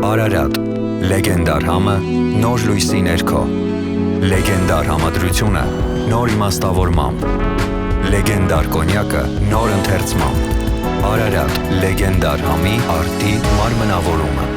Արարատ, լեգենդար համը, նոր լույսի ներքո, լեգենդար համադրությունը, նոր իմաստավորմամբ, լեգենդար կոնյակը, նոր ընթերցմամբ, Արարատ, լեգենդար համի արդի մարմնավորումը։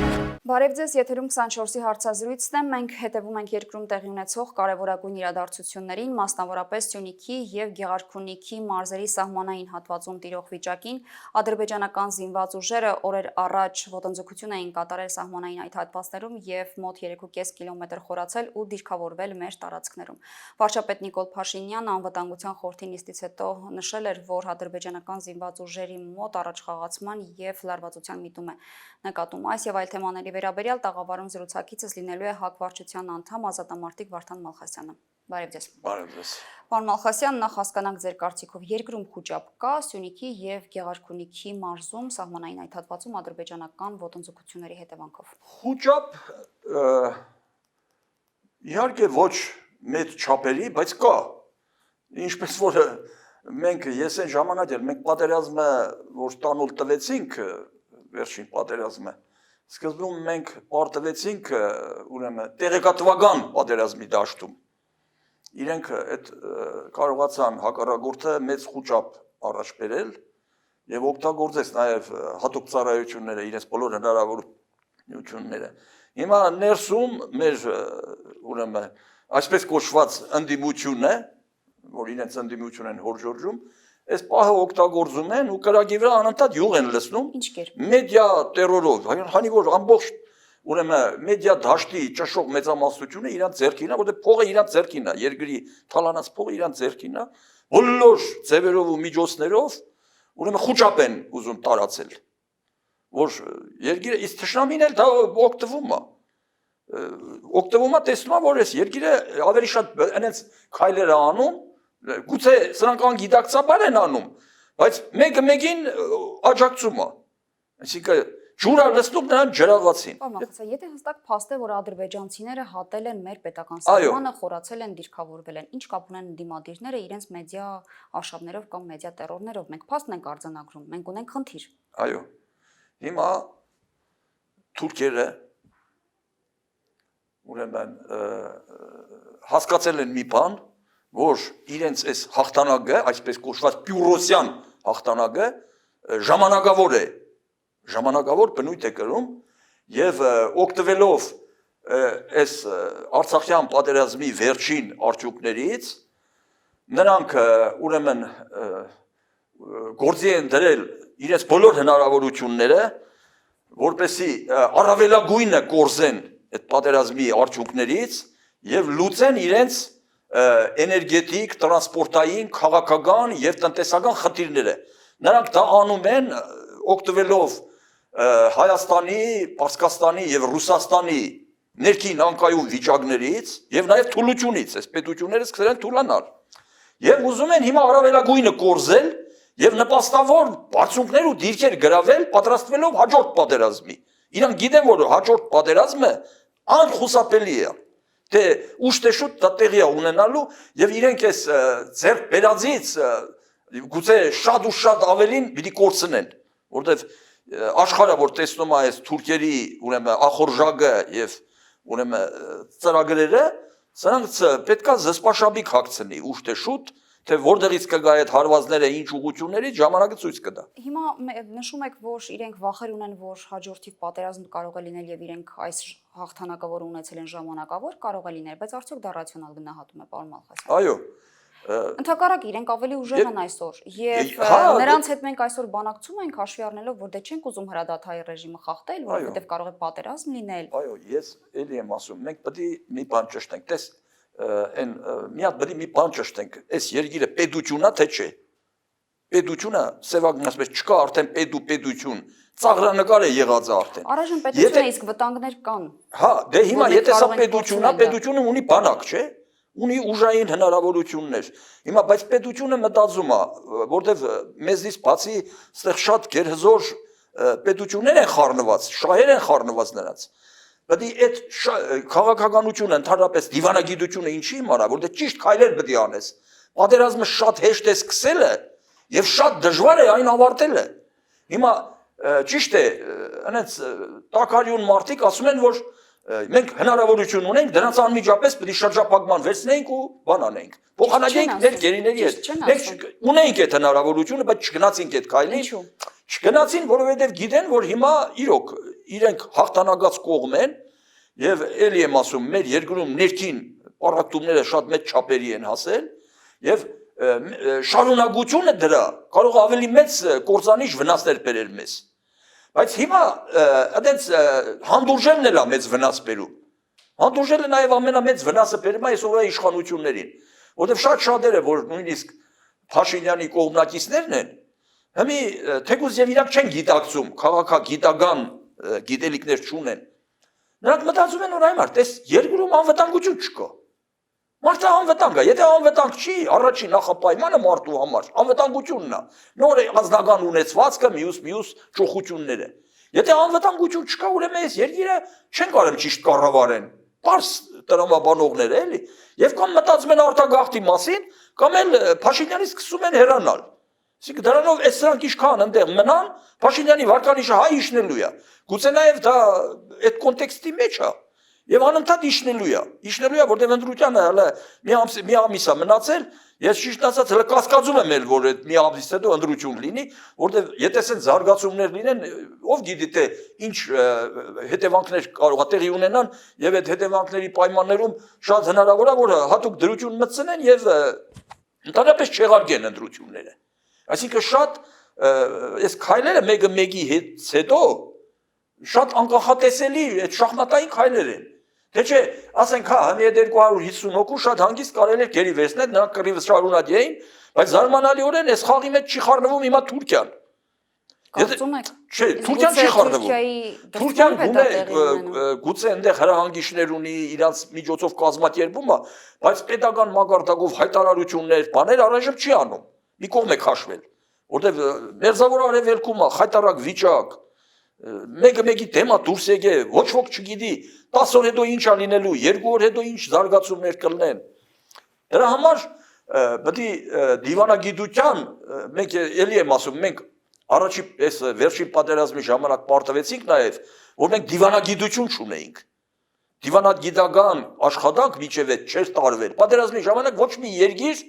Բարև ձեզ, եթերում 24-ի հարցազրույցն է, մենք հետևում ենք երկրում տեղի ունեցող կարևորագույն իրադարձություններին, մասնավորապես Սյունիքի և Գեղարքունիքի մարզերի սահմանային հատվածում տիրող վիճակին։ Ադրբեջանական զինված ուժերը օրեր առաջ ոտնձգություն էին կատարել սահմանային այդ հատվածներում և մոտ 3,5 կիլոմետր խորացել ու դիրքավորվել մեր տարածքներում։ Վարչապետ Նիկոլ Փաշինյանը անվտանգության խորհրդի նիստից հետո նշել էր, որ ադրբեջանական զինված ուժերի մոտ առաջխաղացման և լարվածության միտում է նկատում։ Այս և այլ թեմաների վերաբերյալ տաղավարում զրուցակիցս լինելու է ՀԱԿ վարչության անդամ ազատամարտիկ Վարդան Մալխասյանը։ Բարև ձեզ։ Բարև ձեզ։ Պարոն Մալխասյան, նախ հասկանանք ձեր կարծիքով երկրում խուճապ կա Սյունիքի և Գեղարքունիքի մարզում սահմանային այդ հատվածում ադրբեջանական ոտնձգությունների հետևանքով։ Խուճապ իհարկե ոչ մեծ չափերի, բայց կա։ Ինչպես որ ես այն ժամանակ էլ մենք պատերազմը որ տանուլ տվեցինք վերջին պատերազմը, սկզբում մենք պարտվեցինք ուրեմն տեղեկատվական պատերազմի դաշտում։ Իրենք այդ կարողացան հակառակորդը մեծ խուճապ առաջ բերել եւ օգտագործեց նաեւ հատուկ ծառայությունները, իրենց բոլոր հնարավորությունները։ Հիմա ներսում մեր ուրեմն այսպես կոչված ընդդիմությունը, որ իրենց ընդդիմություն են հորժորժում, այս պահը օգտագործում են ու կրակի վրա անընդհատ յուղ են լցնում մեդիա տերորով, քանի որ ամբողջ ուրեմն մեդիա դաշտի ճշող մեծամասնությունը իրանց ձեռքին է, որտեղ փողը իրանց ձեռքին է, երկրի թալանած փողը իրանց ձեռքին է, բոլոր ձևերով ու միջոցներով ուրեմն խուճապ են ուզում տարածել, որ երկիրը իսկ թշնամին էլ դա օգտվում է, տեսնում է, որ այս երկիրը ավելի շատ այնց քայլեր է անում, գուցե սրանք անգիտակցաբար են անում, բայց մեկը մեկին աջակցում է, այսինքն ջուր է լցնում նրան ջրավացին։ Եթե հստակ փաստ է, որ ադրբեջանցիները հատել են մեր պետական սահմանը, խորացել են, դիրքավորվել են, ինչ կապ ունեն դիմադիրները իրենց մեդիա արշավներով կամ մեդիա տերորներով, մենք փաստն ենք արձանագրում, մենք ունենք խնդիր։ Այո, հիմա թուրքերը ուրեմն հասկացել են մի բան, որ իրենց այս հաղթանակը, այսպես կոչված պյուրոսյան հաղթանակը ժամանակավոր է, ժամանակավոր բնույթ է կրում եւ օգտվելով այս Արցախյան պատերազմի վերջին արդյունքներից նրանք ուրեմն գործի են դրել իրենց բոլոր հնարավորությունները, որպեսզի առավելագույնը կորզեն այդ պատերազմի արդյունքներից եւ լուծեն իրենց էներգետիկ, տրանսպորտային, քաղաքական եւ տնտեսական խնդիրները։ Նրանք դա անում են օգտվելով Հայաստանի, Պարսկաստանի եւ Ռուսաստանի ներքին անկայուն վիճակներից եւ նաեւ թուլությունից, այս պետությունները սկսել են թուլանալ։ Եվ ուզում են հիմա առավելագույնը կորզել եւ նպաստավոր բարձունքներ ու դիրքեր գրավել, պատրաստվելով հաջորդ պատերազմի։ Իրանք գիտեն, որ հաջորդ պատերազմը անխուսափելի է։ Թե ուշ թե շուտ դա տեղի է ունենալու եւ իրենք այս ձեռք բերածից գուցե շատ ու շատ ավելին պիտի կորցնեն, որտեւ աշխարհը որ տեսնում է այս թուրքերի ուրեմն ախորժակը եւ ուրեմն ծրագրերը, սրանց պետքա զսպաշաբիկ հագցնի ուշ թե շուտ, թե որտեղից կգա այդ հարվածները ինչ ուղղություններից ժամանակը ցույց կտա։ Հիմա նշում եք, որ իրենք վախեր ունեն, որ հաջորդիվ պատերազմ կարող է լինել եւ իրենք այս հաղթանակը, որ ունեցել են ժամանակավոր, կարող է լինել, բայց արդյոք դա ռացիոնալ գնահատում է, պարոն Մալխասյան։ Այո։ Ընդհակառակ իրենք ավելի ուժեղ են այսօր եւ նրանց հետ մենք այսօր բանակցում ենք հաշվի առնելով, որ դե չենք ուզում հրադադարի ռեժիմը խախտել, որովհետեւ կարող է պատերազմ լինել։ Այո, ես էլի եմ ասում, մենք պետք է մի բան ճշտենք, տես այն մի հատ պետք է մի բան ճշտենք, այս երկիրը պետությունա թե չէ։ Պետությունը սևագն ասում է, չկա արդեն պետություն, ծաղրանկար է եղած արդեն։ Առայժմ պետությունը իսկ վտանգներ կան։ Հա, դե հիմա եթե սա պետությունա, պետությունը ունի բանակ, չէ՞։ Ունի ուժային հնարավորություններ։ Հիմա բայց պետությունը մտածում է, որտեվ մեզից բացի այստեղ շատ գերհզոր պետություններ են խառնված, շահեր են խառնված նրանց։ Պետք է այդ քաղաքականությունը ընդհանրապես դիվանագիտությունը ինչի իմանա, որտեղ ճիշտ քայլեր պետք է անես։ Պատերազմը շատ հեշտ է սկսելը եւ շատ դժվար է այն ավարտելը։ Հիմա ճիշտ է, այնց տակարյուն մարդիկ ասում են, որ մենք հնարավորություն ունենք դրանց անմիջապես պետք է շրջափակման վերցնենք ու բան անենք։ Փոխանցենք մեր գերիների հետ։ Մենք ունենք այդ հնարավորությունը, բայց չգնացինք այդ քայլին։ Չգնացին, որովհետև գիտեն, որ հիմա իրոք իրենք հաղթանակած կողմ են եւ ելի եմ ասում, մեր երկրում ներքին պարակտումները շատ մեծ չափերի են հասել եւ շարունակությունը դրա կարող ավելի մեծ կործանիչ վնասներ բերել մեզ։ Բայց հիմա այդպես հանդուրժելն էլ է մեծ վնաս բերում։ Հանդուրժելը նաև ամենամեծ վնասը բերում է այսօրվա իշխանություններին, որովհետև շատ շատերը, որ նույնիսկ Փաշինյանի կողմնակիցներն են, հիմի թեկուզ եւ իրանք չեն գիտակցում, քաղաքագիտական գիտելիքներ չունեն։ Նրանք մտածում են, որ այ մարդ, այս երկրում անվտանգություն չկա։ Մարդը անվտանգ է, եթե անվտանգ չի, առաջին նախապայմանը մարդու համար անվտանգությունն է, նոր ազնական ունեցվածքը, մյուս ճոխությունները։ Եթե անվտանգություն չկա, ուրեմն այս երկիրը չեն կարող ճիշտ կառավարեն, պարզ տրամաբանողներ էլի, եւ կամ մտածում են արտագաղթի մասին, կամ էլ Փաշինյանից սկսում են հեռանալ։ Այսինքն դրանով այս սրանք ինչքան այնտեղ մնան, Փաշինյանի վարկանիշը հայ իշնելու է։ Գուցե նաեւ դա այդ կոնտեքստի մեջ է։ Եվ անընդհատ իշնելու է, որտեղ ընտրությանը հələ մի ամիս է մնացել, ես ճիշտ ասած հələ կասկածում եմ էլ, որ այդ մի ամսից հետո ընտրություն լինի, որտեղ եթե ասեն զարգացումներ լինեն, ով գիտի թե ինչ հետևանքներ կարող է տեղի ունենան, եւ այդ հետևանքների պայմաններում շատ հնարավոր է, որ հատուկ դրություն մտցնեն եւ ընդհանրապես չեղարկեն ընտրությունները։ Այսինքն շատ այս քայլերը մեկը մեկի հետո շատ անկախատեսելի այդ շախմատային քայլեր են։ Թե չէ, ասենք հա, 250 հոգու շատ հանգիստ կարելի է գերի վերցնել, նրանք կռիվ շարունակեին, բայց զարմանալիորեն այս խաղի մեջ չի խառնվում հիմա Թուրքիան։ Կարծում եք։ Չէ, Թուրքիան չի խառնվում։ Թուրքիան գուցե այնտեղ հրահանգիչներ ունի, իրանց միջոցով կազմակերպում է, բայց պետական մակարդակով հայտարարություններ, բաներ առայժմ չի անում։ Մի կողմ է քաշվել, որտեղ մերձավոր արևելքում է խայտարակ վիճակ, մեկը մեկի թեմա դուրս եկե, ոչ ոք չգիտի 10 օր հետո ինչ է լինելու, 2 օր հետո ինչ զարգացումներ կլինեն։ Դրա համար պետք է դիվանագիտության, մենք էլի եմ ասում, մենք առաջի այս վերջին պատերազմի ժամանակ պարտվեցինք նաև, որ մենք դիվանագիտություն չունեինք։ Դիվանագիտական աշխատանք միջև այդ չէր տարվել։ Պատերազմի ժամանակ ոչ մի երկիր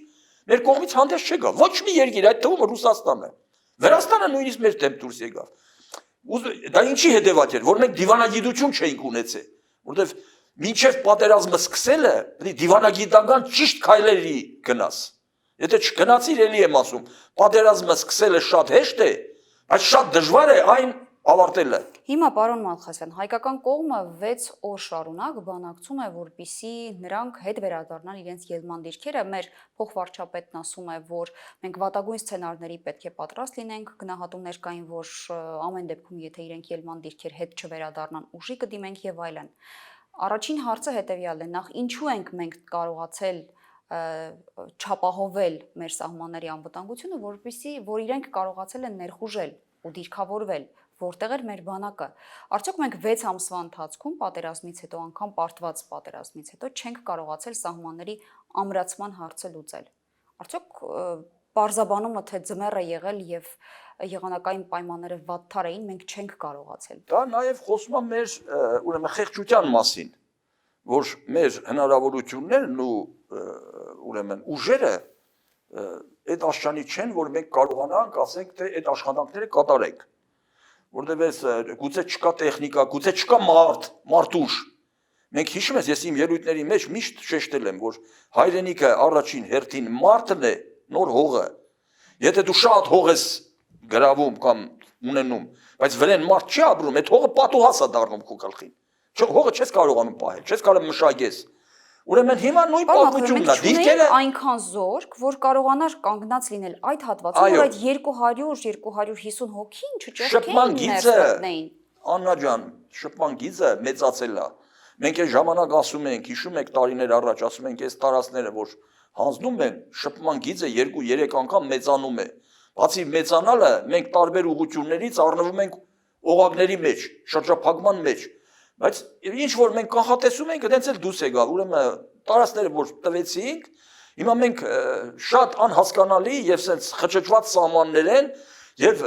մեր կողմից հանդես չեկավ, ոչ մի երկիր, այդ թվում Ռուսաստանը։ Վրաստանը նույնիսկ մեր դեմ դուրս եկավ։ Դա ինչի հետևած էր, որ մենք դիվանագիտություն չէինք ունեցել, որովհետև մինչև պատերազմը սկսելը պետք է դիվանագիտական ճիշտ քայլերի գնաս։ Եթե չգնացիր, էլի եմ ասում, պատերազմը սկսելը շատ հեշտ է, բայց շատ դժվար է այն ավարտելը։ Հիմա պարոն Մալխասյան, հայկական կողմը 6 օր շարունակ բանակցում է, որպեսզի նրանք հետ վերադառնան իրենց ելման դիրքերը։ Մեր փոխվարչապետն ասում է, որ մենք վատագույն սցենարների պետք է պատրաստ լինենք, գնահատումներ կային, որ ամեն դեպքում, եթե իրենք ելման դիրքեր հետ չվերադառնան, ուժի կդիմենք եւ այլն։ Առաջին հարցը հետեւյալն է. նախ ինչու ենք մենք կարողացել չապահովել մեր սահմանների անվտանգությունը, որ իրենք կարողացել են ներխուժել ու դիրքավորվել, որտեղ էր մեր բանակը։ Արդյոք մենք 6 ամսվա ընթացքում պատերազմից հետո, անգամ պարտված պատերազմից հետո չենք կարողացել սահմանների ամրացման հարցը լուծել։ Արդյոք պարզաբանումը թե ձմեռ է եղել եւ եղանակային պայմանները վատթար էին, մենք չենք կարողացել։ Դա նաեւ խոսում է մեր ուրեմն խեղճության մասին, որ մեր հնարավորություններն ու ուրեմն ուժերը այդ աշխանի չեն, որ մենք կարողանանք ասենք թե այդ աշխատանքները կատարենք։ Որտեղ գուցե չկա տեխնիկա, գուցե չկա մարդուժ։ Մենք հիշում ես, ես իմ ելույթների մեջ միշտ շեշտել եմ, որ հայրենիքը առաջին հերթին մարդն է, նոր հողը։ Եթե դու շատ հող ես գրավում կամ ունենում, բայց վրան մարդ չի ապրում, այդ հողը պատուհաս է դառնում քո գլխին։ Հողը չես կարողանում պահել, չես կարող մշակես։ Ուրեմն հիմա նույն պատմությունն է, դիրքերը այնքան զորք, որ կարողանար կանգնած լինել այդ հատվածում, որ այդ 200-250 հոգին չճեղքեն ներստնեին։ Աննա ջան, շփման գիծը մեծացել է։ Մենք այս ժամանակ ասում ենք, հիշում եք տարիներ առաջ ասում ենք, այս տարածքները, որ հանձնում են, շփման գիծը 2-3 անգամ մեծանում է։ Բացի մեծանալը, մենք տարբեր ուղղություններից առնվում ենք օղակների մեջ, շրջափակման մեջ։ Բայց ինչ որ մենք կանխատեսում ենք, դենց էլ դուրս եկավ, ուրեմն տարածքները որ տվեցինք, հիմա մենք շատ անհասկանալի եւ սենց խճճված սահմաններ են եւ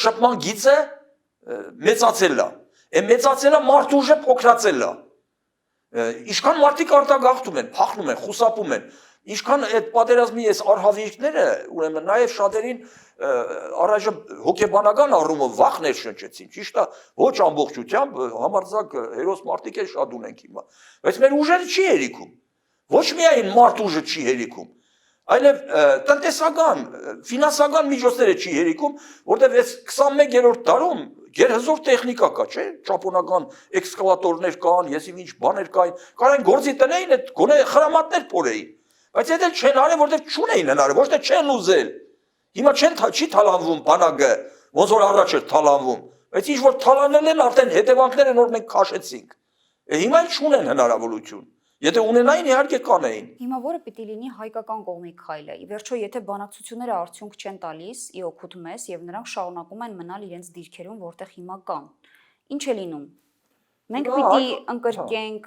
շփման գիծը մեծացել է։ Այն մեծացել է մարդ ուժը փոքրացել է։ Ինչքան մարդիկ արտագաղթում են, փախնում են, խուսափում են, ինչքան այդ պատերազմի այս արհավիրքները, ուրեմն նաև շատերին առայժմ հոգեբանական առումով վախ ներշնչեցին, ճիշտ է, ոչ ամբողջությամբ համարձակ հերոս մարդիկ էլ շատ ունենք հիմա, բայց մեր ուժերը չի հերիքում, ոչ միայն մարդ ուժը չի հերիքում, այլև տնտեսական, ֆինանսական միջոցները չի հերիքում, որտեղ այս 21-րդ դարում գերհզոր տեխնիկա կա, չէ՞, ճապոնական էքսկավատորներ կան, եսիմ ինչ բաներ կային, կարան գործի տնեին, այդ գոնե խրամատներ փորեին, բայց դա չեն արել, որտեղ չունեին հնարը, ոչ թե չեն ուզել։ Հիմա չի թալանվում բանակը, ոնց որ առաջ էր թալանվում, բայց ինչ որ թալանել են, արդեն հետևանքները նոր մենք քաշեցինք։ Հիմա չունեն հնարավորություն։ Եթե ունենային, իհարկե կանեին։ Հիմա որը պիտի լինի հայկական կողմի քայլը։ Ի վերջո, եթե բանակցությունները արդյունք չեն տալիս, ի օգուտ մեզ եւ նրանք շարունակում են մնալ իրենց դիրքերում, որտեղ հիմա կան, ինչ է լինում։ Մենք պիտի ընկրկենք,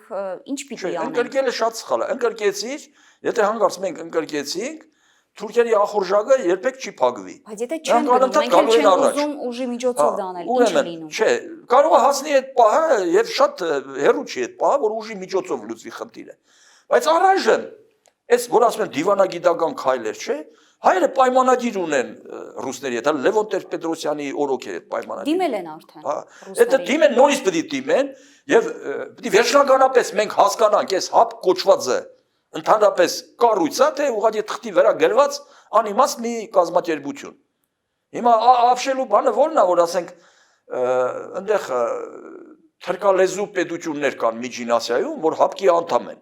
ինչ պիտի անենք։ Ընկրկելը շատ սխալ է։ Ընկրկեցիր, եթե հանգարց մենք ընկրկեցինք, Թուրքիայի ախորժակը երբեք չի փակվի։ Բայց եթե չեն գնում, մենք էլ չենք ուզում ուժի միջոցով դա անել, ինչ է լինում։ Չէ, կարող է հասնի այդ պահը եւ շատ հեռու չի այդ պահը, որ ուժի միջոցով լուծվի խնդիրը։ Բայց առայժմ այս որ ասում են դիվանագիտական քայլեր, չէ՞, հայերը պայմանագիր ունեն ռուսների հետ, Լևոն Տեր-Պետրոսյանի օրոք է այդ պայմանագիրը։ Դիմել են արդեն։ Դա դիմեն, նորից պետք է դիմեն եւ պետք է վերջնականապես մենք հասկանանք այս հապ կոչվածը ընդհանրապես կառույց է, թե ուղղակի թղթի վրա գրված անիմաստ մի կազմակերպություն։ Հիմա ապշելու բանը ո՞րն է, որ ասենք այնտեղ թրկալեզու պետություններ կան Միջին Ասիայում, որ հապկի անդամ են։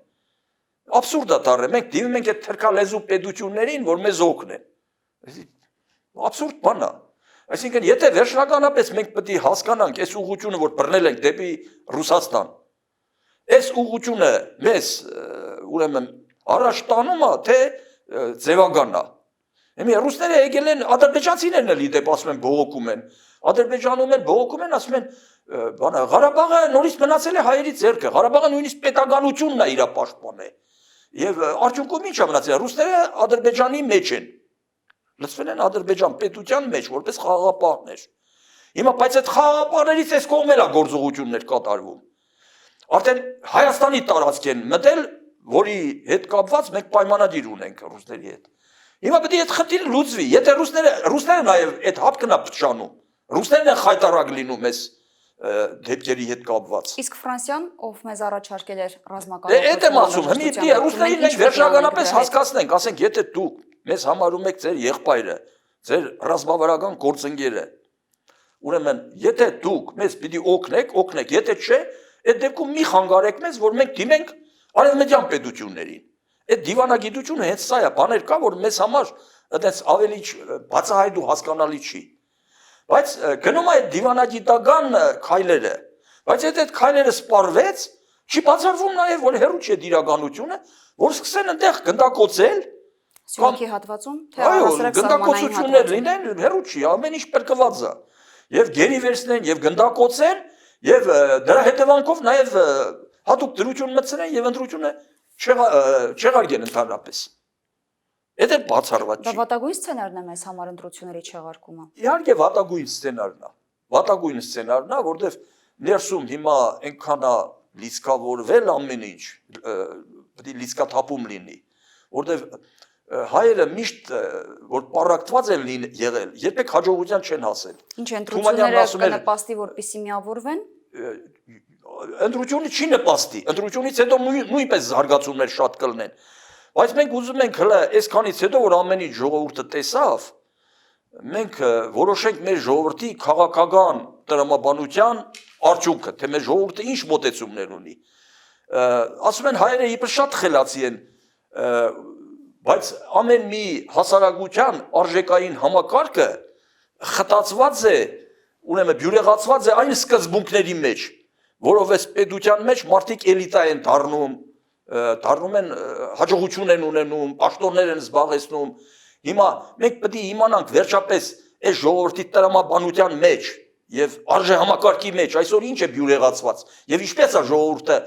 Աբսուրդ է դառը, մենք դիմում ենք այդ թրկալեզու պետություններին, որ մեզ օգնեն։ Աբսուրդ բան է։ Այսինքն, եթե վերջնականապես մենք պետք է հասկանանք այս ուղղությունը, որ բռնել ենք դեպի Ռուսաստան, այս ուղղությունը մեզ ուրեմն առաջ տանում է, թե ձևականն է։ Հիմա ռուսները եկել են, ադրբեջանցիներն էլ իդեպ ասում են բողոքում են։ Ադրբեջանում են բողոքում են, ասում են, բանը Ղարաբաղը նորից մնացել է հայերի ձեռքը, Ղարաբաղը նույնիսկ պետականությունն է իր պաշտպանել։ Եվ արդյունքում ինչ է մնացել, ռուսները Ադրբեջանի մեջ են։ Լցվել են Ադրբեջան պետության մեջ, որպես խաղաղապահներ։ Հիմա բայց այդ խաղաղապահներից այս կողմն էլ է գործողություններ կատարվում։ Արդեն Հայաստանի տարածք են մտել, որի հետ կապված մենք պայմանագիր ունենք ռուսների հետ։ Հիմա պետք է այդ խնդիրը լուծվի։ Եթե ռուսները նաև այդ հապկն է փչանում, ռուսներն են խայտարակ լինում այս դեպքերի հետ կապված։ Իսկ Ֆրանսիան, ով մեզ առաջարկել էր ռազմական Այդ եմ ասում, հիմա ռուսներին մենք վերջնականապես հասկացնենք, ասենք, եթե դուք մեզ համարում եք ձեր եղբայրը, ձեր ռազմավարական գործընկերը, ուրեմն եթե դուք մեզ պիտի օգնեք, եթե չէ, այդ դեպքում մի խանգարեք մեզ, որ մենք դիմենք արևմտյան պետություններին։ Այդ դիվանագիտությունը հենց սա է, բաներ կա, որ մեզ համար այդպես ավելի բացահայտ ու հասկանալի չի։ Բայց գնում է այդ դիվանագիտական քայլերը, բայց այդ քայլերը սպառվեց, չի բացառվում նաև, որ հերու չէ իրականությունը, որ սկսեն այնտեղ գնդակոծել, Սյունիքի հատվածում, թե առհասարակ գնդակոծություններ լինեն, հերու չի, ամեն ինչ պրկված է։ Եվ գերի վերցնեն, եւ գնդակոծեն, եւ դրա հետևանքով նաև հատուկ դրություն մտցնեն եւ ընտրությունը չեղարկեն ընդհանրապես։ Դա բացառված չի։ Դա վատագույն սցենարն է մեզ համար ընտրությունների չեղարկումը։ Իհարկե վատագույն սցենարն է։ Վատագույն սցենարն է, որտեղ ներսում հիմա այնքան է լիցքավորվել ամեն ինչ, պետք է լիցքաթափում լինի, որտեղ հայերը միշտ որ պարակտված են եղել, երբեք հաջողության չեն հասել։ Ինչ ընտրությունները կնպաստի, որպեսզի միավորվեն։ Ընտրությունը չի նպաստի, ընտրությունից հետո նույնպես զարգացումներ շատ կլինեն, բայց մենք ուզում ենք հələ այսքանից հետո, որ ամեն ինչ ժողովուրդը տեսավ, մենք որոշենք մեր ժողովրդի քաղաքական տրամաբանության արդյունքը, թե մեր ժողովուրդը ինչ մոտեցումներ ունի։ Ասում են հայերը իբր շատ խելացի են, բայց ամեն մի հասարակության արժեքային համակարգը խտացված է, ուրեմն բյուրեղացված է այն սկզբունքների մեջ, որով այս պետության մեջ մարդիկ էլիտա են դառնում են հաջողություն են ունենում, պաշտոններ են զբաղեցնում։ Հիմա մենք պետք է իմանանք վերջապես այս ժողովրդի տրամաբանության մեջ եւ արժեհամակարգի մեջ այսօր ինչ է բյուրեղացված եւ ինչպես է ժողովուրդը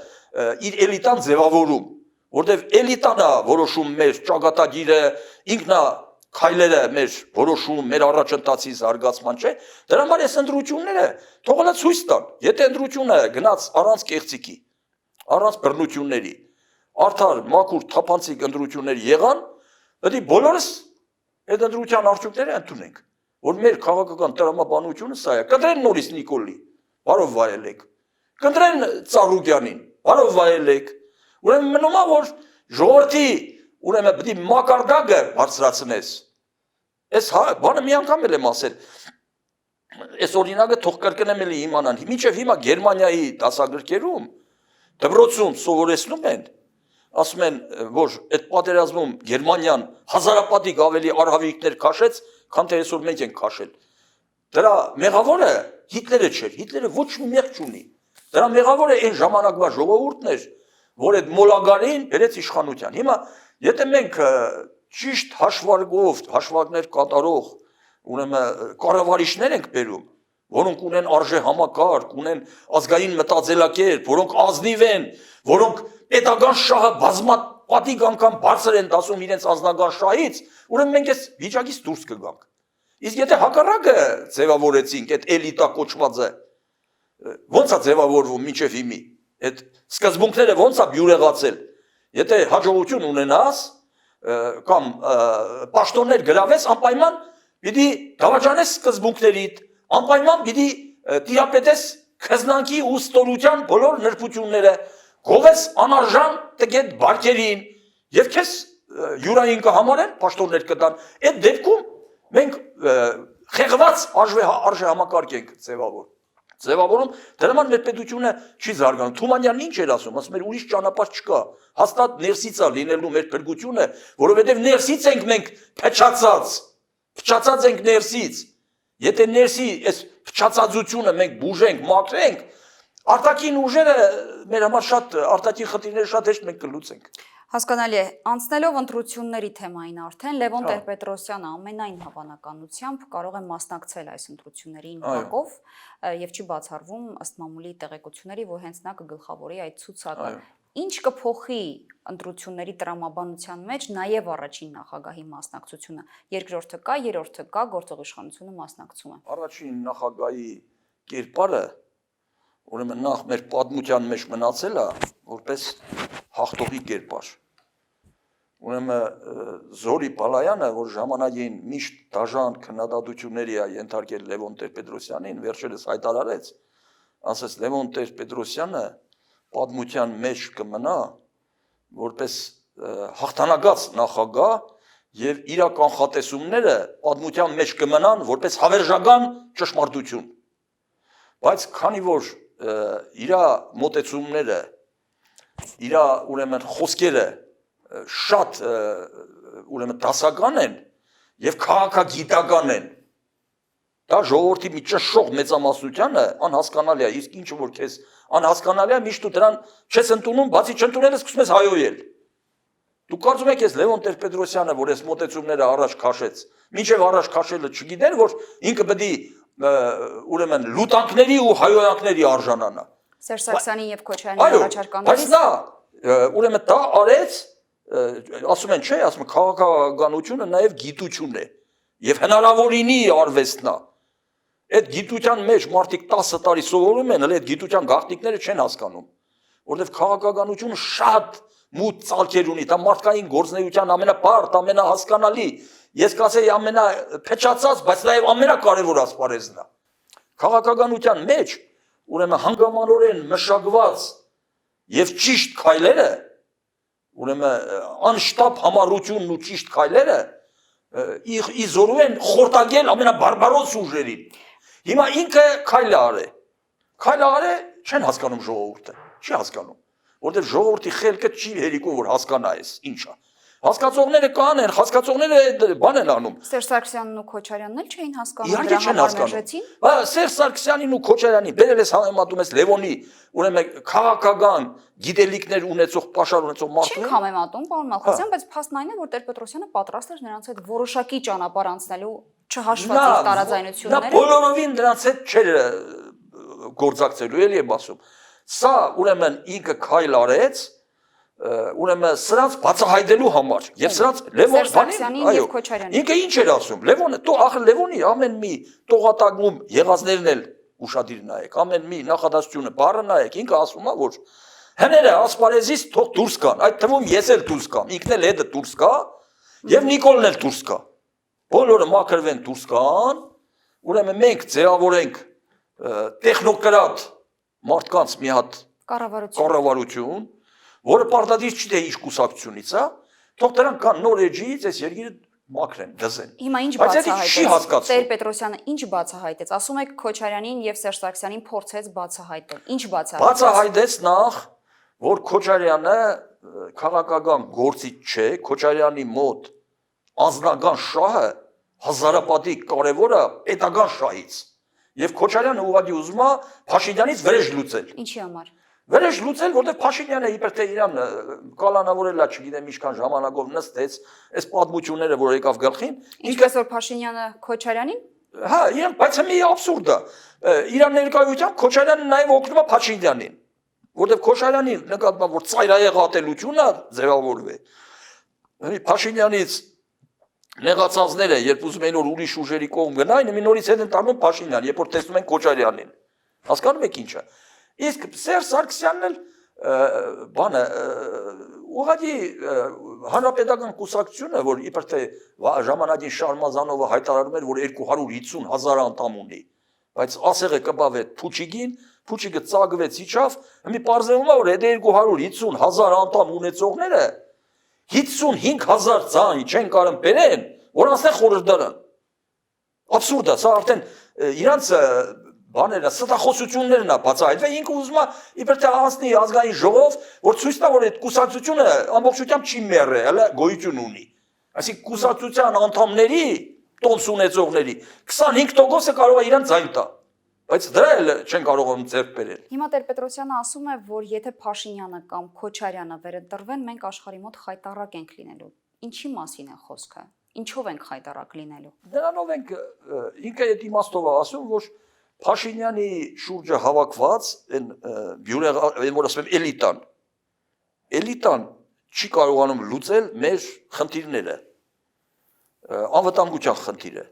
իր էլիտան ձևավորում, որտեւ էլիտան է որոշում մեր ճակատագիրը, ինքն է քայլերը մեր որոշում, մեր առաջընթացի զարգացման չէ, դրա համար այս ընտրությունները թողնա ցույց տան, եթե ընտրությունը գնաց առանց կեղծիքի, առանց բռնությունների, արդար, մաքուր, թափանցիկ ընտրություններ եղան, պետք է բոլորս այդ ընտրության արդյունքները ընդունենք, որ մեր քաղաքական տրամաբանությունը սա է, կընտրեն նորից Նիկոլի, բարով վայելեք, կընտրեն Ծառուկյանին, բարով վայելեք, ուրեմն մնում է, որ ժողովրդի ուրեմն պետք է մակարդակը բարձրացնես։ Այս բանը մի անգամ էլ եմ ասել։ Այս օրինակը թող կրկնեմ էլի իմանան։ Մինչև հիմա Գերմանիայի դասագրքերում դպրոցում սովորեցնում են, ասում են, որ այդ պատերազմում Գերմանիան հազարապատիկ ավելի արհավիրքներ քաշեց, քան թե այսօր մենք ենք քաշել։ Դրա մեղավորը Հիտլերը չէր, Հիտլերը ոչ մի մեղք չունի։ Դրա մեղավորը այն ժամանակվա ժողովուրդն էր, որ այդ մոլագարին բերեց իշխանության։ Հիմա եթե մենք ճիշտ հաշվարկներ կատարող, ուրեմն կառավարիչներ ենք բերում, որոնք ունեն արժեհամակարգ, ունեն ազգային մտածելակերպ, որոնք ազնիվ են, որոնք պետական շահը բազմապատիկ անգամ բարձր են դասում իրենց անձնական շահից, ուրեմն մենք այս վիճակից դուրս կգանք։ Իսկ եթե հակառակը ձևավորեցինք, այդ էլիտա կոչվածը, ո՞նց է ձևավորվում մինչև հիմի, այդ սկզբունքները ո՞նց է բյուրեղացել։ Եթե հաջողություն ունենաս կամ պաշտոններ գրավես, անպայման պիտի դավաճանես սկզբունքներիդ, անպայման պիտի տիրապետես քզնանքի ու ստորության բոլոր նրբությունները, գովես անարժան տգետ բարքերին եւ քեզ յուրային կհամարեն պաշտոններ կտան։ Այդ դեպքում մենք խեղված արժեհամակարգ ենք ձևավորում, դրա համար մեր պետությունը չի զարգանում։ Թումանյանն ինչ էր ասում, ասում էր ուրիշ ճանապարհ չկա, հաստատ ներսից է լինելու մեր փրկությունը, որովհետև ներսից ենք մենք փչացած ենք ներսից։ Եթե ներսի այս փչացածությունը մենք բուժենք, մաքրենք, արտաքին ուժերը մեր համար շատ արտաքին խնդիրները շատ հեշտ մենք կլուծենք։ Հասկանալի է, անցնելով ընտրությունների թեմային արդեն Լևոն Տեր-Պետրոսյանը ամենայն հավանականությամբ կարող է մասնակցել այս ընտրություններին ուղղակով եւ չի բացառվում ըստ մամուլի տեղեկությունների, որ հենց նա կգլխավորի այդ ցուցակը։ Ինչ կփոխի ընտրությունների տրամաբանության մեջ նաեւ առաջին նախագահի մասնակցությունը։ Երկրորդը կա, երրորդը կա, գործող իշխանությունը մասնակցում է։ Առաջին նախագահի կերպարը ուրեմն նախ մեր պատմության մեջ մնացել է որպես հաղթողի կերպար։ Ուրեմն Զորի Բալայանը, որ ժամանակին միշտ դաժան քննադատությունների է ենթարկել Լևոն Տեր-Պետրոսյանին, վերջերս հայտարարեց, ասես Լևոն Տեր-Պետրոսյանը պատմության մեջ կմնա որպես հաղթանակած նախագահ եւ իր կանխատեսումները պատմության մեջ կմնան որպես հավերժական ճշմարտություն։ Բայց քանի որ իր մոտեցումները, իր ուրեմն խոսքերը շատ ուրեմն դասական են եւ քաղաքագիտական են, դա ժողովրդի մի ճշշող մեծամասնությանը անհասկանալի է, իսկ ինչ որ քեզ անհասկանալի է, միշտ դու դրան չես ընդունում, բացի չընդունելը սկսում ես հայոյել։ Դու կարծում ես ես Լևոն Տեր-Պետրոսյանը, որ այս մոտեցումները առաջ քաշեց, մինչև առաջ քաշելը չգիտեր, որ ինքը պետք է ուրեմն լուտանքների ու հայոյանքների արժանանա։ Սերժ Սարգսյանի եւ Քոչարյանի առաջարկներից։ Բայց նա ուրեմն դա արեց, ասում են, չէ, ասում քաղաքականությունը նաև գիտություն է եւ հնարավորինի արվեստն է։ Այդ գիտության մեջ մարդիկ 10 տարի սովորում են, հələ այդ գիտության գաղտնիքները չեն հասկանում, որովհետեւ քաղաքականությունը շատ մութ ցալքեր ունի, դա մարդկային գործնեության ամենապարտ, ամենահասկանալի, ես կասեի ամենափչացած, բայց նաև ամենակարևոր ասպարեզն է։ Քաղաքականության մեջ ուրեմն հանգամանորեն մշակված եւ ճիշտ քայլերը, ուրեմն անշտապ համառությունն ու ճիշտ քայլերը իզորու են խորտակել ամենաբարբարոս ուժերին։ Հիմա ինքը քայլ արե, չեն հասկանում ժողովուրդը, չի հասկանում, որովհետև ժողովրդի խելքը չի հերիքում, որ հասկանա այս ինչա։ Հասկացողները կան են, հասկացողները բան են անում։ Սերժ Սարգսյանն ու Քոչարյանն էլ չէին հասկանում, իհարկե չեն հասկանում։ Սերժ Սարգսյանին ու Քոչարյանի բերել ես համեմատում ես Լևոնի, ուրեմն քաղաքական գիտելիքներ ունեցող, պաշար ունեցող մարդու։ Չենք համեմատում, պարոն Մալխասյան, բայց փաստն այն է, որ Տեր-Պետրոսյանը պատրաստ էր նրանց հետ որոշակի ճանապարհ անցնելու չհաշված իր տարաձայնությունները։ Նա բոլորովին նրանց հետ չէր գործակցելու, էլի եմ ասում։ Սա ուրեմն ինքը քայլ արեց ուրեմն սրանց բացահայտելու համար եւ սրանց Լևոն Սարգսյանին եւ Քոչարյանին։ ինքը ինչ էր ասում Լևոնը դու ախր Լևոնի ամեն մի տողատագում եղածներն էլ ուշադիր նայեք ամեն մի նախադասությունը բառը նայեք ինքը ասում է որ հները ասպարեզից թող դուրս գան այդ թվում ես էլ դուրս գամ ինքն էլ հետը դուրս գա եւ Նիկոլն էլ դուրս գա բոլորը մաքրվեն դուրս գան ուրեմն մենք ձևավորենք տեխնոկրատ մարդկանց մի հատ կառավարություն որը պարտադիր չի թե ինչ կուսակցությունից, հա, թող դրանք կան նոր էջից, այս երկիրը մաքրեն, դզեն։ Հիմա ինչ բացահայտեց։ Տեր Պետրոսյանը ինչ բացահայտեց։ Ասում եք Քոչարյանին եւ Սերժ Սարգսյանին փորձեց բացահայտել։ Ինչ բացահայտեց։ Բացահայտեց նախ, որ Քոչարյանը քաղաքական գործիչ չէ, Քոչարյանի մոտ անձնական շահը հազարապատիկ կարևոր է պետական շահից։ Եվ Քոչարյանը ուղղակի ուզում է Փաշինյանից վրեժ լուծել։ Ինչի համար։ Վրեժ լուծել, որտեղ Փաշինյանը իբր թե իրան կալանավորելա, չգիտեմ ինչքան ժամանակով նստեց, այս պատմությունները, որ եկավ գլխին, ինչպես որ Փաշինյանը Քոչարյանին։ Հա, իրան, բայց մի абսուրդ է։ Իրան ներկայությամբ Քոչարյանը նաև օգնում է Փաշինյանին, որտեղ Քոչարյանի նկատմամբ որ ծայրահեղ ատելությունը ձևավորվի։ Փաշինյանից նեղացածները, երբ ուզում են որ ուրիշ ուժերի կողմ գնային, մի նորից հետ են տանում Փաշինյան, երբ որ տեսնում են Քոչարյանին։ Հասկանում եք ինչը։ Իսկ Սերժ Սարգսյանն էլ բանը ուղղակի հանրապետական կուսակցությունը, որ իբր թե ժամանակին Շարմազանովը հայտարարում էր, որ 250,000 անդամ ունի, բայց ասեղը կբավե Փուչիկին, Փուչիկը ծագվեց իջավ, մի պարզվում է, որ այդ 250,000 անդամ ունեցողները 55,000 ձայն չեն կարող բերեն, որ անցնեն խորհրդարան։ Абսուրդ է, սա արդեն իրանց բաները, ստախոսություններն է բացահայտվել, ինքը ուզում է իբր թե անցնի ազգային ժողով, որ ցույց տա, որ այդ կուսակցությունը ամբողջությամբ չի մեռել, հələ գոյություն ունի։ Այսինքն կուսակցության անդամների, տոմս ունեցողների 25%-ը կարող է իրան ձայն տա, բայց դրա էլ չեն կարողանում ձեռք բերել։ Հիմա Տեր Պետրոսյանը ասում է, որ եթե Փաշինյանը կամ Քոչարյանը վերընտրվեն, մենք աշխարհի մոտ խայտառակ ենք լինելու։ Ինչի մասին է խոսքը։ Ինչով ենք խայտառակ լինելու։ Դրանով ենք ինքը այդ իմաստով է ասում, որ Փաշինյանի շուրջը հավաքված այն որ ասում եմ էլիտան չի կարողանում լուծել մեր խնդիրները։ Անվտանգության խնդիրը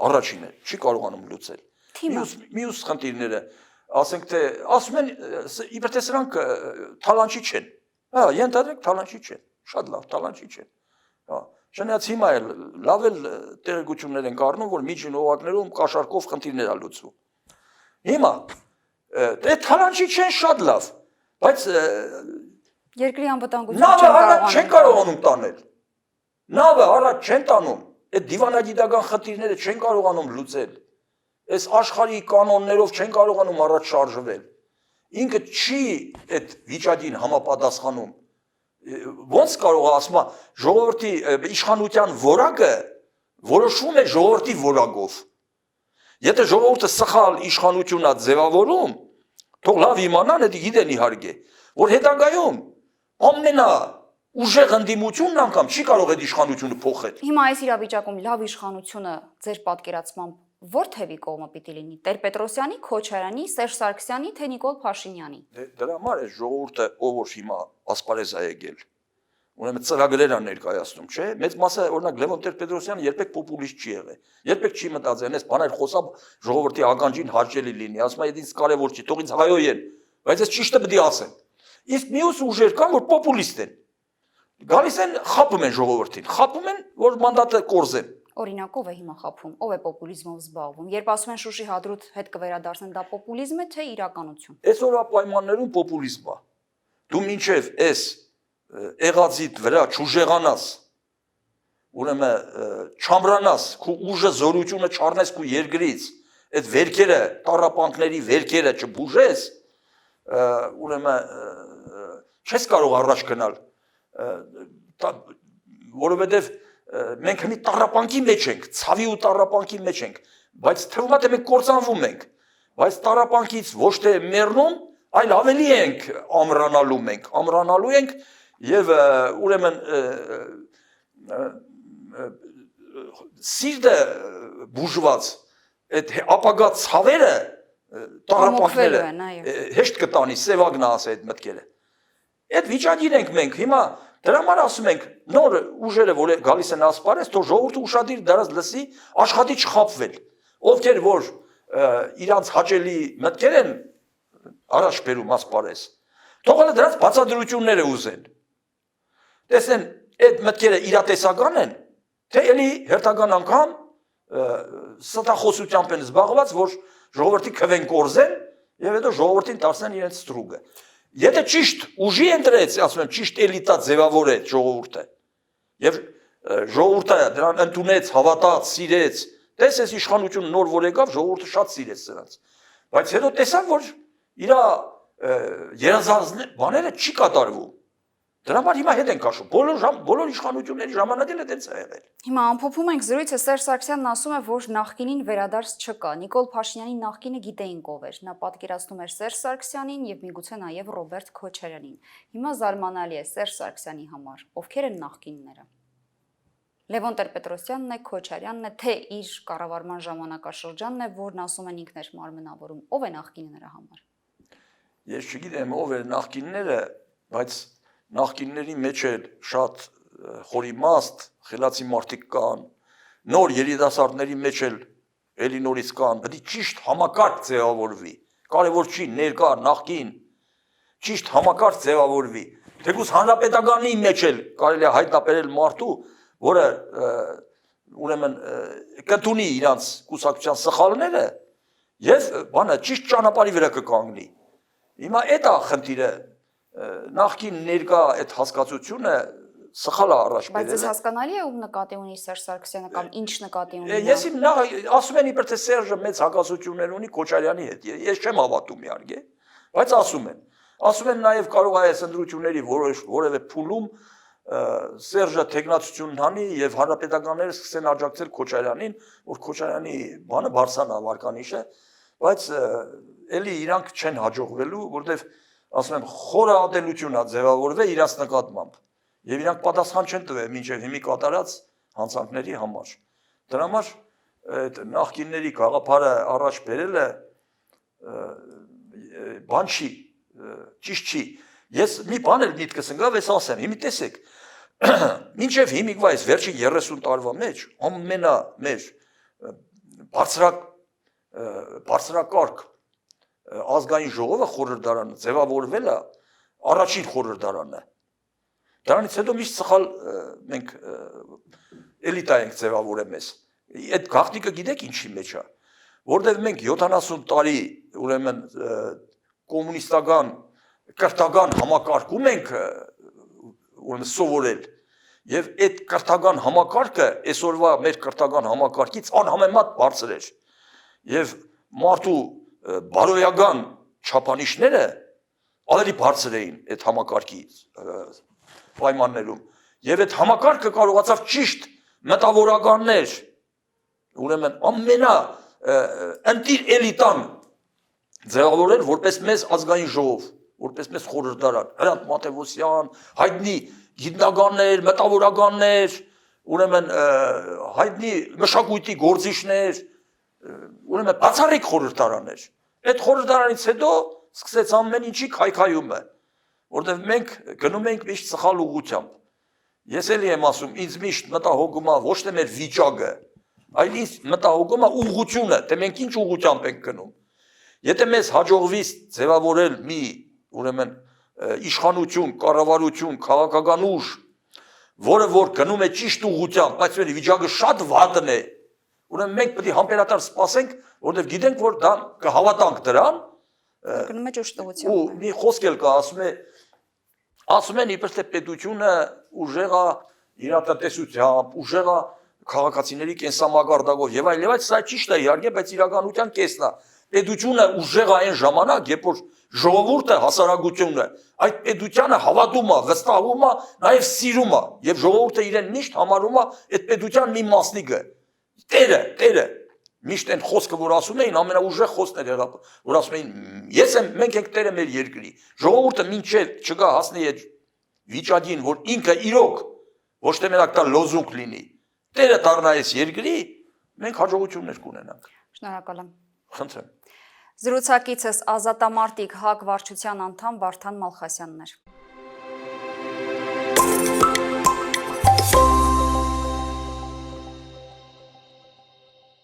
առաջինը չի կարողանում լուծել։ Մյուս խնդիրները, ասենք թե ասում են իբր թե սրանք թալանչի չեն։ Հա, ենթադրենք թալանչի չեն, շատ լավ թալանչի չեն։ Հա, չնայած հիմա էլ լավ էլ տեղեկություններ են առնում, որ միջին օղակներում կաշառքով խնդիրներ է լուծվում։ Հիմա այդ թալանչի չեն շատ լավ, բայց երկրի անվտանգությունը չեն կարողանում տանել։ Նավը առաջ չեն տանում, այդ դիվանագիտական խնդիրները չեն կարողանում լուծել։ Այս աշխարհի կանոններով չեն կարողանում առաջ շարժվել։ Ինքը չի այդ վիճակին համապատասխանում։ Ոնց կարող է ասում ժողովրդի իշխանության որակը որոշվում է ժողովրդի որակով։ Եթե ժողովուրդը սխալ իշխանություն է ձևավորում, թող լավ իմանան, դա գիտեն իհարկե, որ հետագայում ամենա ուժեղ ընդդիմությունն անգամ չի կարող այդ իշխանությունը փոխել։ Հիմա այս իրավիճակում լավ իշխանությունը ձեր պատկերացմամբ որ թևի կողմը պիտի լինի։ Տեր Պետրոսյանի, Քոչարյանի, Սերժ Սարգսյանի, թե Նիկոլ Փաշինյանի։ Դրա համար է ժողովուրդը ով որ հիմա ասպարեզ է եկել։ Ուրեմն ծրագրեր է ներկայացնում, չէ՞։ Մեծ մասը օրինակ Լևոն Տեր-Պետրոսյանը երբեք պոպուլիստ չի եղել։ Երբեք չի մտածել, այս բաներ խոսամ ժողովրդի ականջին հաճելի լինի, ասում է, ինձ կարևոր չի, թող ինձ հայոյեն, բայց այս ճիշտը պետք է ասեն։ Իսկ մյուս ուժեր կան, որ պոպուլիստ են։ Գալիս են, խափում են ժողովրդին, խափում են, որ մանդատը կորզեն։ Օրինակ ով է հիմա խափում, ով է պոպուլիզմով զբաղվում։ Երբ ասում են Շուշի հադրութ հետ կվերադառնեն, դա պոպուլիզմ է, թե իրականություն։ Այսօրվա պայմաններում պոպուլիզմ է։ Դու մինչև այս եղածիդ վրա չուժեղանաս, ուրեմն չամրանաս, քո ուժը զորությունը չառնես քո երկրից, այդ վերքերը, տառապանքների վերքերը չբուժես, ուրեմն չես կարող առաջ գնալ, որովհետև մենք մի տառապանքի մեջ ենք, ցավի ու տառապանքի մեջ ենք, բայց թվում է թե մենք կործանվում ենք, բայց տառապանքից ոչ թե մեռնում, այլ ավելի ենք ամրանալու ենք եւ ուրեմն սիրտը բուժված այդ ապագա ցավերը տառապանքները հեշտ կտանի սևագնա ասե այդ մտքերը Այդ վիճակին ենք մենք հիմա դրա համար ասում ենք նոր ուժերը որ գալիս են ասպարեզ, թող ժողովուրդը ուշադիր դրած լսի, աշխատի չխաբվել։ Ովքեր որ իրանց հաճելի մտքեր են առաջ բերում ասպարեզ, թող հələ դրանց բացատրությունները ուզեն։ Տեսնեն այդ մտքերը իրատեսական են, թե էլի հերթական անգամ ստախոսությամբ են զբաղված, որ ժողովրդի քվեն կորզեն եւ հետո ժողովրդին դարձնեն իրենց ստրուգը։ Եթե ճիշտ ուժի ընտրեց, ասում եմ, ճիշտ էլիտա ձևավորեց ժողովուրդը եւ ժողովուրդը դրան ընդունեց, հավատաց, սիրեց, տես այս իշխանությունը նոր որ եկավ, ժողովուրդը շատ սիրեց նրանց։ Բայց հետո տեսավ, որ իր երազանքները բաները չի կատարվում։ Դրա համար հիմա հետ են քաշում։ Բոլոր իշխանությունների ժամանակին է դենց եղել։ Հիմա ամփոփում ենք զրույցը, Սերժ Սարգսյանն ասում է, որ նախկինին վերադարձ չկա։ Նիկոլ Փաշինյանի նախկինը գիտեինք ով էր։ Նա պատկերացնում էր Սերժ Սարգսյանին եւ միգուցե նաեւ Ռոբերտ Քոչարյանին։ Հիմա զարմանալի է Սերժ Սարգսյանի համար։ Ովքեր են նախկինները։ Լևոն Տեր-Պետրոսյանն է, Քոչարյանն է, թե իր կառավարման ժամանակաշրջանն է, որն ասում են ինքն էր մարմնավորում։ Ով է նախկինը նրա համար։ Ես չգիտեմ ով է նախկինները, բայց նախկինների մեջ էլ շատ խորիմաստ, խելացի մարդիկ կան, նոր երիտասարդների մեջ էլ էլի նորից կան, պետք է ճիշտ համակարգ ձևավորվի, կարևոր չի ներկա, նախկին, ճիշտ համակարգ ձևավորվի, թեկուզ հանրապետականի մեջ էլ կարելի է հայտնաբերել մարդու, որը ուրեմն կընդունի իրանց կուսակցության սխալները եւ բանը ճիշտ ճանապարհի վրա կկանգնի։ Հիմա այդ է խնդիրը, նախկին ներկա այդ հասկացությունը սխալ է առաջ բերել։ Բայց ես հասկանալի է ում նկատի ունի Սերժ Սարգսյանը կամ ինչ նկատի ունի։ Ես իմ ասում են իբր թե Սերժը մեծ հակասություններ ունի Քոչարյանի հետ։ Ես չեմ հավատում իհարկե, բայց ասում են։ Ասում են նաև կարող է այս ընտրությունների որևէ փուլում Սերժը տեխնացություն հանի եւ հանրապետականները սկսեն աջակցել Քոչարյանին, որ Քոչարյանի բանը բարձանա վարկանիշը, բայց էլի իրանք չեն հաջողվելու, որովհետեւ ասում եմ խորը ատելություն է ձևավորվել իրաց նկատմամբ եւ իրանք պատասխան չեն տվել մինչեւ հիմի կատարած հանցանքների համար։ Դրա համար այդ նախկինների գաղափարը առաջ բերելը բան չի, ճիշտ չի։ Ես մի բան էլ միտքս ընկավ, ես ասեմ, հիմի տեսեք, մինչև հիմիկվա այս վերջին 30 տարվա մեջ ամենամեծ բարձրակարգ ազգային ժողովը խորհրդարանը ձևավորվել է առաջին խորհրդարանը։ Դրանից հետո միշտ սխալ մենք էլիտա ենք ձևավորել մեզ։ Այդ գաղտնիքը գիտեք ինչի մեջ է, որտեղ մենք 70 տարի ուրեմն կոմունիստական կրթական համակարգում ենք ուրեմն սովորել եւ այդ կրթական համակարգը այսօրվա մեր կրթական համակարգից անհամեմատ բարձր էր եւ մարդու բարոյական չափանիշները ավելի բարձր էին այդ համակարգի պայմաններում եւ այդ համակարգը կարողացավ ճիշտ մտավորականներ ուրեմն ամենա ընտիր էլիտան ձևավորել որպես մեծ ազգային ժողով, որպես մեծ խորհրդարան, Հրանտ Մատևոսյան, հայտնի գիտնականներ, մտավորականներ, ուրեմն հայտնի մշակույթի գործիչներ, ուրեմն բացառիկ խորհրդարաններ։ Այդ խորհրդարանից հետո սկսեց ամեն ինչի քայքայումը, որտեղ մենք գնում ենք միշտ սխալ ուղղությամբ։ Ես էլի եմ ասում, ինձ միշտ մտահոգում է ոչ թե մեր վիճակը, այլ ինձ մտահոգում է ուղղությունը, թե մենք ինչ ուղղությամբ ենք գնում։ Եթե մեզ հաջողվի ձևավորել մի ուրեմն իշխանություն, կառավարություն, քաղաքական ուժ, որը որ գնում է ճիշտ ուղղությամբ, բայց մեր վիճակը շատ վատն է, ուրեմն մենք պետք է համբերատար սպասենք, որովհետև գիտենք, որ դա կհավատանք դրան, գնում է ճիշտ ուղղությամբ։ Ու մի խոսք էլ կա, ասում են իբր թե պետությունը ուժեղ է իրատեսությամբ, ուժեղ է քաղաքացիների կենսամակարդակով եւ այլ, սա ճիշտ է իհարկե, բայց իրականության կեսն է։ Պետությունը ուժեղ է այն ժամանակ, երբ որ ժողովուրդը, հասարակությունը այդ պետությանը հավատում է, վստահում է, նաև սիրում է եւ ժողովուրդը իրեն միշտ համարում է այդ պետության մի մասնիկը։ Տերը միշտ այն խոսքը, որ ասում էին, ամենաուժեղ խոսքն էր եղավ, որ ասում էին, մենք ենք տերը մեր երկրի։ Ժողովուրդը մինչև չգա հասնի այդ վիճակին, որ ինքը իրոք ոչ թե մենակ դա լոզունգ լինի, տերը դառնա այս երկրի, մենք հաջողություններ կունենանք։ Շնորհակալ եմ։ Խնդրեմ։ Զրուցակիցս ազատամարտիկ ՀԱԿ վարչության անդամ Վարդան Մալխասյանն էր։